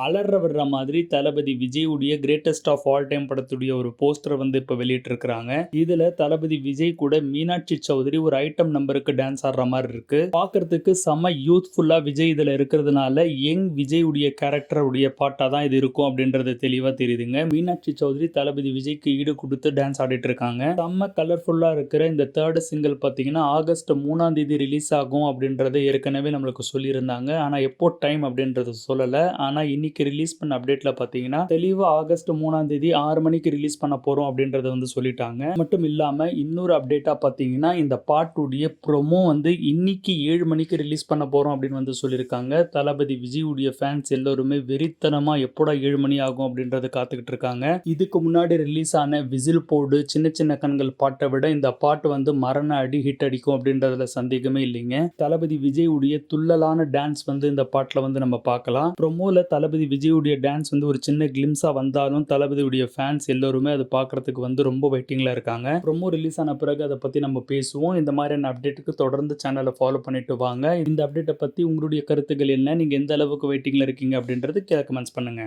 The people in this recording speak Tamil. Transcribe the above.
அலற விடுற மாதிரி தளபதி விஜயுடைய கிரேட்டஸ்ட் ஆஃப் ஆல் டைம் படத்துடைய ஒரு போஸ்டர் இப்ப வெளியிட்டிருக்காங்க. இதுல தளபதி விஜய் கூட மீனாட்சி சௌத்ரி ஒரு ஐட்டம் நம்பருக்கு டான்ஸ் ஆடுற மாதிரி இருக்கு. பாக்குறதுக்கு செம யூத்ஃபுல்லா விஜய் இதுல இருக்கிறதுனால யங் விஜயுடைய கேரக்டர் உடைய பாட்டா தான் இது இருக்கும் அப்படின்றது தெளிவா தெரியுதுங்க. மீனாட்சி சௌத்ரி தளபதி விஜய்க்கு ஈடு கொடுத்து டான்ஸ் ஆடிட்டு இருக்காங்க. செம்ம கலர்ஃபுல்லா இருக்கிற இந்த தேர்ட் சிங்கிள் பாத்தீங்கன்னா ஆகஸ்ட் 3ஆம் தேதி ரிலீஸ் ஆகும் அப்படின்றத ஏற்கனவே நம்மளுக்கு சொல்லியிருந்தாங்க. ஆனா எப்போ டைம் அப்படின்றது சொல்லல. ஆனா இன்னைக்கு ரிலீஸ் பண்ண அப்டேட்ல பாத்தீங்கன்னா தெளிவா ஆகஸ்ட் 3ஆம் தேதி 6 மணிக்கு ரிலீஸ் பண்ண போறோம் அப்படின்றத சொல்லிட்டாங்க. மட்டும் இல்லாம இன்னொரு அப்டேட்டா பாத்தீங்கன்னா இந்த பாட்டுடைய ப்ரோமோ இன்னைக்கு 7 மணிக்கு ரிலீஸ் பண்ண போறோம் அப்படின்னு சொல்லியிருக்காங்க. தளபதி விஜயுடைய ஃபேன்ஸ் எல்லாருமே வெறித்தனமா எப்போடா 7 மணி ஆகும் அப்படின்றத காத்துக்கிட்டு இருக்காங்க. இதுக்கு முன்னாடி ரிலீஸ் ஆன விசில் போடு சின்ன சின்ன கண்கள் பாட்டை விட இந்த பாட்டு மரண அடி ஹிட் அடிக்கும் அப்படின்றதுல சந்தேகமே இல்லைங்க. தளபதி விஜயுடைய துள்ளலான டான்ஸ் இந்த பாட்டுல நம்ம பார்க்கலாம். ப்ரோமோல தளபதி விஜயுடைய டான்ஸ் ஒரு சின்ன கிளிம்ஸா வந்தாலும் தளபதியுடைய ஃபேன்ஸ் எல்லாருமே அது பார்க்கறதுக்கு ரொம்ப வெயிட்டிங்ல இருக்காங்க. ப்ரோமோ ரிலீஸ் ஆன பிறகு அதை பத்தி நம்ம பேசுவோம். இந்த மாதிரியான அப்டேட்டுக்கு தொடர்ந்து சேனலை ஃபாலோ பண்ணிட்டு வாங்க. இந்த அப்டேட்டை பத்தி உங்களுடைய கருத்துக்கள் என்ன, நீங்க எந்த அளவுக்கு வெயிட்டிங்ல இருக்கீங்க அப்படின்றது கீழே கமெண்ட்ஸ் பண்ணுங்க.